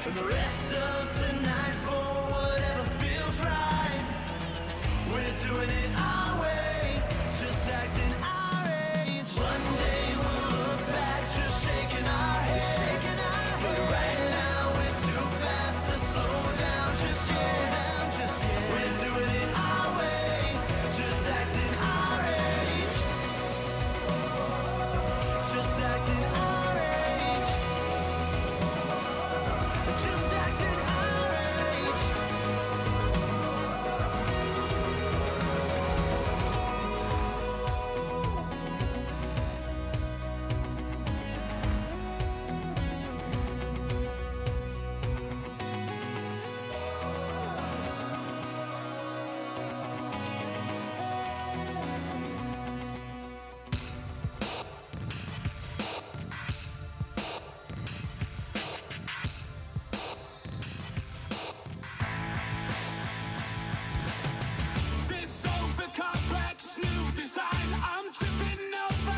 And the rest of tonight for whatever feels right. We're doing it our way, just acting our age. One day we'll look back, just shaking our heads. But right now we're too fast to slow down, just slow down, just yet. We're doing it our way, just acting our age. Just acting our age. Just acting our age. This sofa complex, new design, I'm tripping over.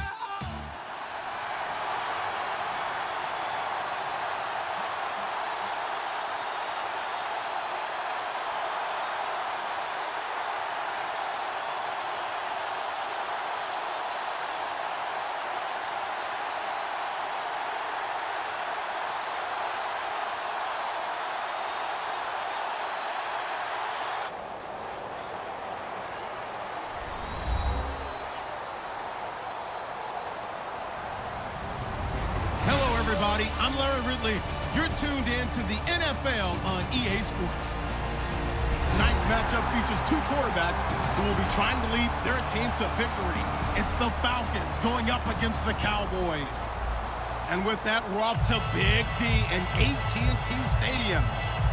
Hello, everybody. I'm Larry Ridley. You're tuned in to the NFL on EA Sports. Tonight's matchup features two quarterbacks who will be trying to lead their team to victory. It's the Falcons going up against the Cowboys. And with that, we're off to Big D and AT&T Stadium,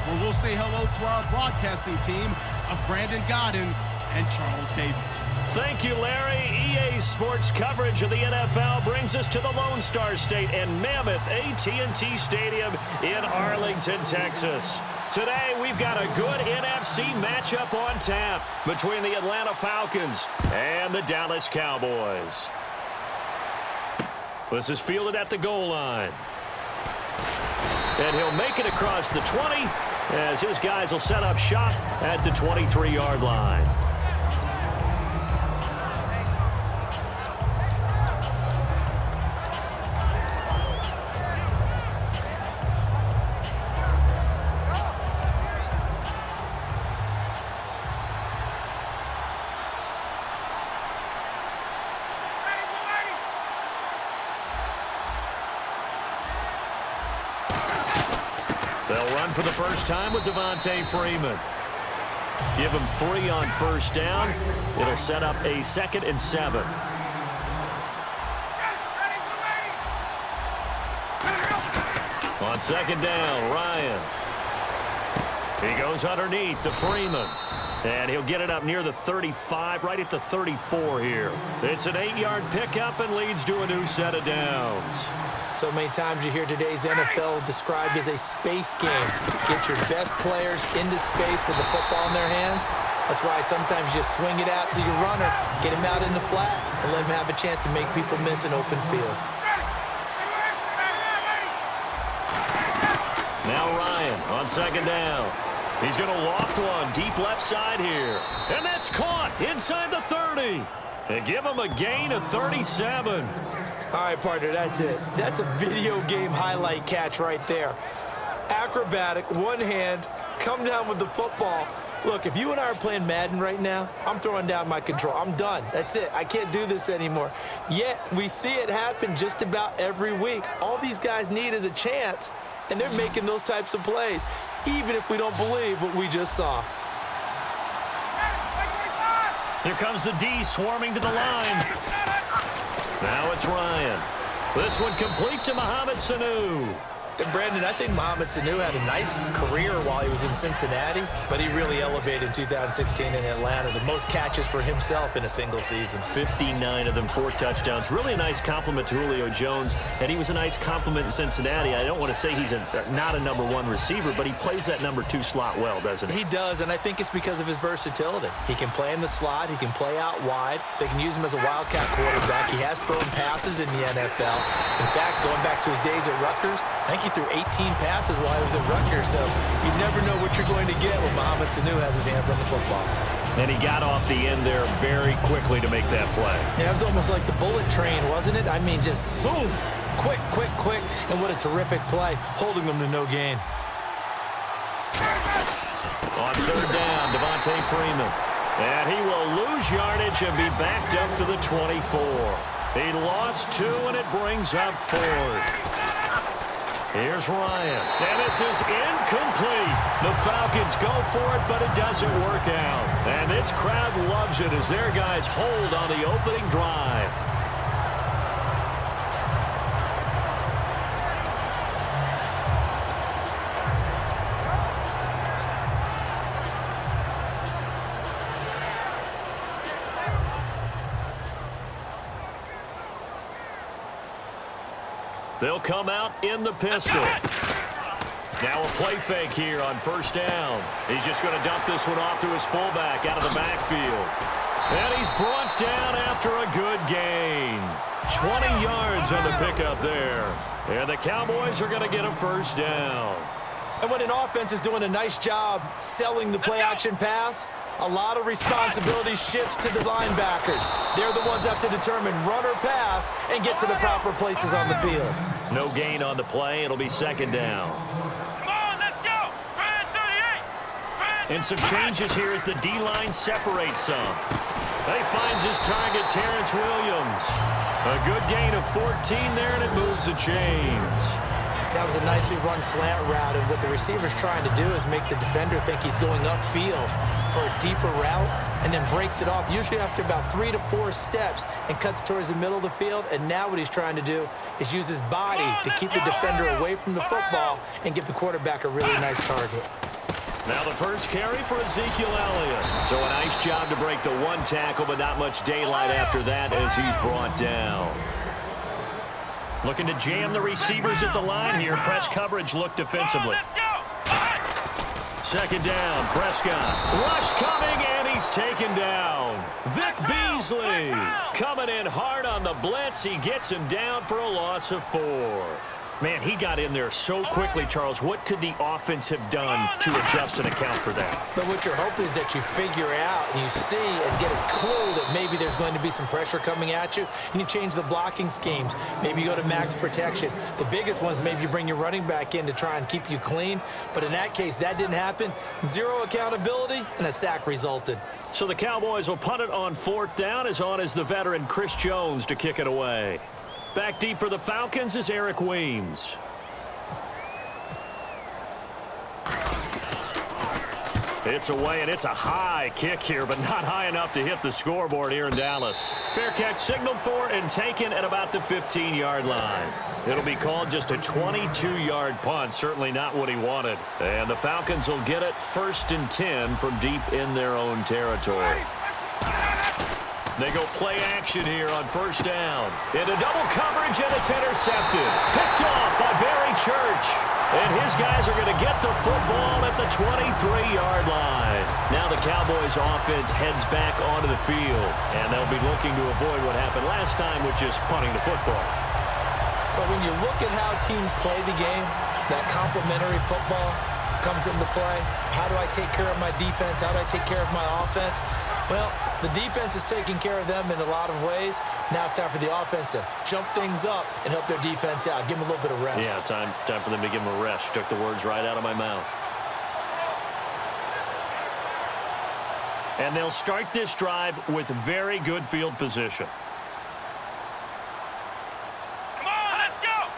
where we'll say hello to our broadcasting team of Brandon Godden and Charles Davis. Thank you, Larry. EA Sports coverage of the NFL brings us to the Lone Star State and mammoth AT&T Stadium in Arlington, Texas. Today, we've got a good NFC matchup on tap between the Atlanta Falcons and the Dallas Cowboys. This is fielded at the goal line. And he'll make it across the 20 as his guys will set up shop at the 23-yard line. They'll run for the first time with Devontae Freeman. Give him 3 on first down. It'll set up a 2nd and 7. On 2nd down, Ryan. He goes underneath to Freeman. And he'll get it up near the 35, right at the 34 here. It's an 8-yard pickup and leads to a new set of downs. So many times you hear today's NFL described as a space game. Get your best players into space with the football in their hands. That's why sometimes you just swing it out to your runner, get him out in the flat, and let him have a chance to make people miss an open field. Now Ryan on 2nd down. He's going to loft one deep left side here. And that's caught inside the 30. And give him a gain of 37. All right, partner, that's it. That's a video game highlight catch right there. Acrobatic, one hand, come down with the football. Look, if you and I are playing Madden right now, I'm throwing down my control. I'm done. That's it. I can't do this anymore. Yet, we see it happen just about every week. All these guys need is a chance, and they're making those types of plays, even if we don't believe what we just saw. Here comes the D swarming to the line. Now it's Ryan. This one complete to Mohamed Sanu. And Brandon, I think Mohamed Sanu had a nice career while he was in Cincinnati, but he really elevated in 2016 in Atlanta. The most catches for himself in a single season. 59 of them, 4 touchdowns. Really a nice compliment to Julio Jones, and he was a nice compliment in Cincinnati. I don't want to say he's not a number 1 receiver, but he plays that number 2 slot well, doesn't he? He does, and I think it's because of his versatility. He can play in the slot. He can play out wide. They can use him as a wildcat quarterback. He has thrown passes in the NFL. In fact, going back to his days at Rutgers, I think he threw 18 passes while he was at Rutgers, so you never know what you're going to get when Mohamed Sanu has his hands on the football. And he got off the end there very quickly to make that play. Yeah, it was almost like the bullet train, wasn't it? I mean, just zoom, quick, quick, quick, and what a terrific play, holding them to no gain. On third down, Devontae Freeman. And he will lose yardage and be backed up to the 24. He lost 2, and it brings up 4th. Here's Ryan. And this is incomplete. The Falcons go for it, but it doesn't work out. And this crowd loves it as their guys hold on the opening drive. They'll come out in the pistol. Now a play fake here on first down. He's just going to dump this one off to his fullback out of the backfield. And he's brought down after a good gain. 20 yards on the pickup there. And the Cowboys are going to get a first down. And when an offense is doing a nice job selling the play-action pass, a lot of responsibility shifts to the linebackers. They're the ones that have to determine run or pass and get to the proper places on the field. No gain on the play. It'll be second down. Come on, let's go. Brand 38. And some changes here as the D-line separates some. He finds his target, Terrence Williams. A good gain of 14 there, and it moves the chains. That was a nicely run slant route, and what the receiver's trying to do is make the defender think he's going upfield for a deeper route, and then breaks it off, usually after about 3 to 4 steps, and cuts towards the middle of the field. And now what he's trying to do is use his body to keep the defender away from the football and give the quarterback a really nice target. Now the first carry for Ezekiel Elliott. So a nice job to break the one tackle, but not much daylight after that as he's brought down. Looking to jam the receivers at the line here. Press coverage look defensively. Second down, Prescott. Rush coming, and he's taken down. Vic Beasley coming in hard on the blitz. He gets him down for a loss of 4. Man, he got in there so quickly, Charles. What could the offense have done to adjust and account for that? But what you're hoping is that you figure out and you see and get a clue that maybe there's going to be some pressure coming at you, and you change the blocking schemes. Maybe you go to max protection. The biggest one is maybe you bring your running back in to try and keep you clean. But in that case, that didn't happen. 0 accountability, and a sack resulted. So the Cowboys will punt it on 4th down. As on is the veteran Chris Jones to kick it away. Back deep for the Falcons is Eric Weems. It's away, and it's a high kick here, but not high enough to hit the scoreboard here in Dallas. Fair catch signaled for and taken at about the 15-yard line. It'll be called just a 22-yard punt, certainly not what he wanted. And the Falcons will get it 1st and 10 from deep in their own territory. They go play action here on 1st down. Into double coverage, and it's intercepted. Picked off by Barry Church. And his guys are going to get the football at the 23-yard line. Now the Cowboys offense heads back onto the field. And they'll be looking to avoid what happened last time, which is punting the football. But when you look at how teams play the game, that complementary football comes into play. How do I take care of my defense? How do I take care of my offense? Well, the defense is taking care of them in a lot of ways. Now it's time for the offense to jump things up and help their defense out. Give them a little bit of rest. Yeah, time for them to give them a rest. Took the words right out of my mouth. And they'll start this drive with very good field position. Come on, let's go.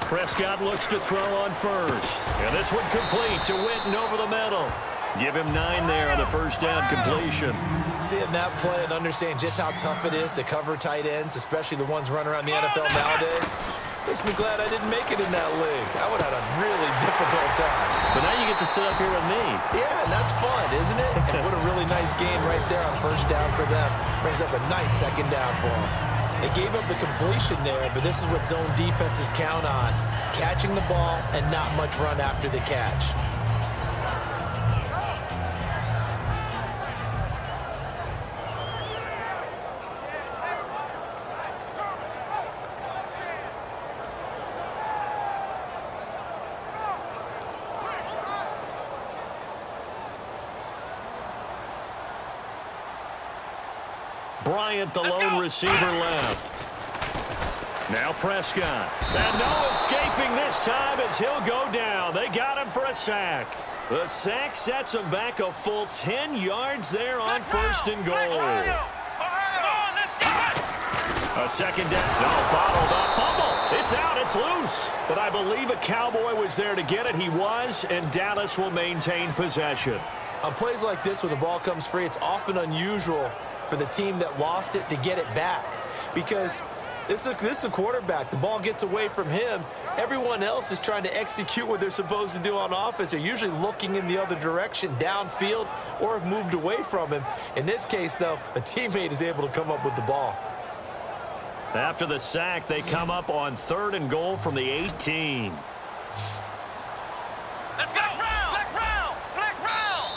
Prescott looks to throw on 1st. And this one complete to Witten over the middle. Give him 9 there on the 1st down completion. Seeing that play and understand just how tough it is to cover tight ends, especially the ones running around the NFL nowadays, makes me glad I didn't make it in that league. I would have had a really difficult time. But now you get to sit up here with me. Yeah, and that's fun, isn't it? And what a really nice game right there on 1st down for them. Brings up a nice 2nd down for them. They gave up the completion there, but this is what zone defenses count on. Catching the ball and not much run after the catch. Bryant, the lone receiver left. Now Prescott. And no escaping this time as he'll go down. They got him for a sack. The sack sets him back a full 10 yards there on first and goal. A second down. No, bottled up. Fumble. It's out. It's loose. But I believe a Cowboy was there to get it. He was, and Dallas will maintain possession. On plays like this, when the ball comes free, it's often unusual for the team that lost it to get it back. Because this is a quarterback. The ball gets away from him. Everyone else is trying to execute what they're supposed to do on offense. They're usually looking in the other direction, downfield, or have moved away from him. In this case, though, a teammate is able to come up with the ball. After the sack, they come up on third and goal from the 18. Let's go! Flex round! Flex round!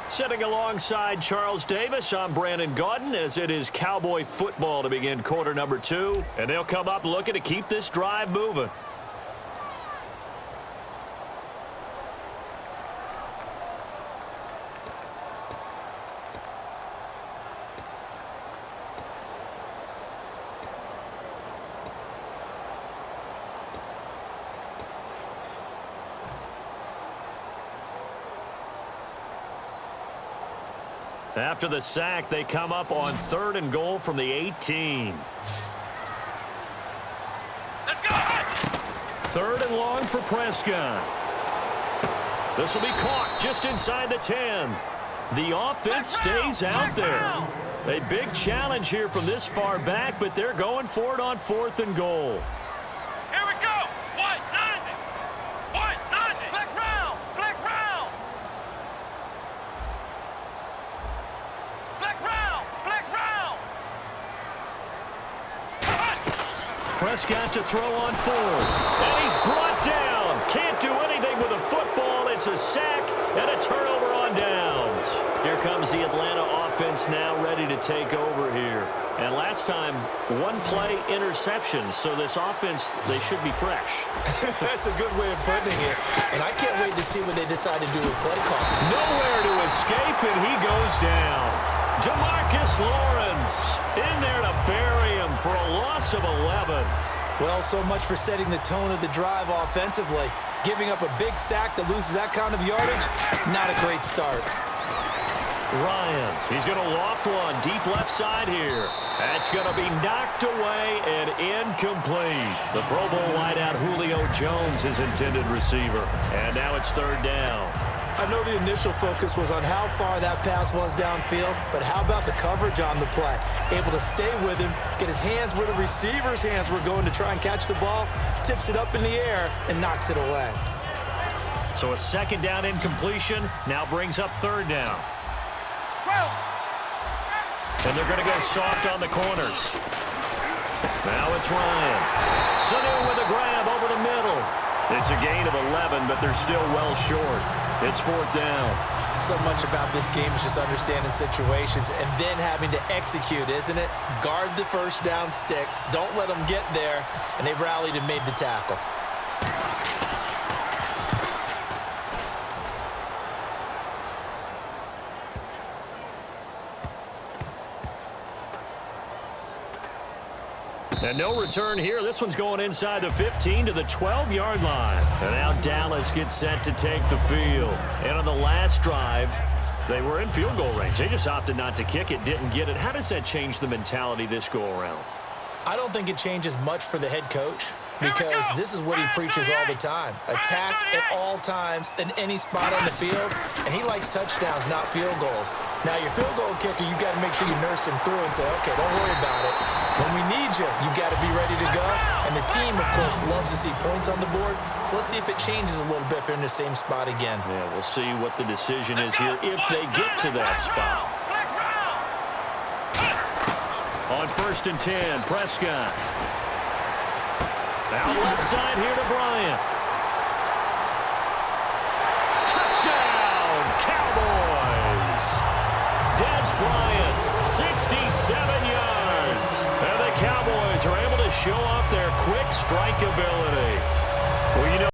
Sitting alongside Charles Davis, I'm Brandon Gaudin, as it is Cowboy football to begin quarter number 2. And they'll come up looking to keep this drive moving. After the sack, they come up on third and goal from the 18. Let's go! Third and long for Prescott. This will be caught just inside the 10. The offense stays out there. A big challenge here from this far back, but they're going for it on fourth and goal. Here we go! White 90! White 90! Flex round! Flex round! Flex round! Flex round! Prescott to throw on fourth. And he's brought down. Can't do anything with a football. It's a sack and a turnover on downs. Here comes the Atlanta offense now ready to take over here. And last time, one play interception. So this offense, they should be fresh. That's a good way of putting it. And I can't wait to see what they decide to do with play call. Nowhere to escape, and he goes down. Demarcus Lawrence in there to bury him for a loss of 11. Well, so much for setting the tone of the drive offensively. Giving up a big sack that loses that kind of yardage, not a great start. Ryan, he's going to loft one deep left side here. That's going to be knocked away and incomplete. The Pro Bowl wideout Julio Jones is intended receiver. And now it's third down. I know the initial focus was on how far that pass was downfield, but how about the coverage on the play? Able to stay with him, get his hands where the receiver's hands were going to try and catch the ball, tips it up in the air, and knocks it away. So a second down incompletion now brings up third down. And they're going to go soft on the corners. Now it's Ryan. Sanu with a grab over the middle. It's a gain of 11, but they're still well short. It's fourth down. So much about this game is just understanding situations and then having to execute, isn't it? Guard the first down sticks. Don't let them get there. And they rallied and made the tackle. And no return here. This one's going inside the 15 to the 12-yard line. And now Dallas gets set to take the field. And on the last drive, they were in field goal range. They just opted not to kick it, didn't get it. How does that change the mentality this go-around? I don't think it changes much for the head coach because this is what he preaches all the time. Attack at all times in any spot on the field, and he likes touchdowns, not field goals. Now, your field goal kicker, you got to make sure you nurse him through and say, okay, don't worry about it. When we need you, you got to be ready to go. And the team, of course, loves to see points on the board. So let's see if it changes a little bit if they're in the same spot again. Yeah, we'll see what the decision is here if they get to that spot. On first and 10, Prescott. Out left side here to Bryant. Touchdown, Cowboys! Des Bryant, 67 yards. And the Cowboys are able to show off their quick strike ability.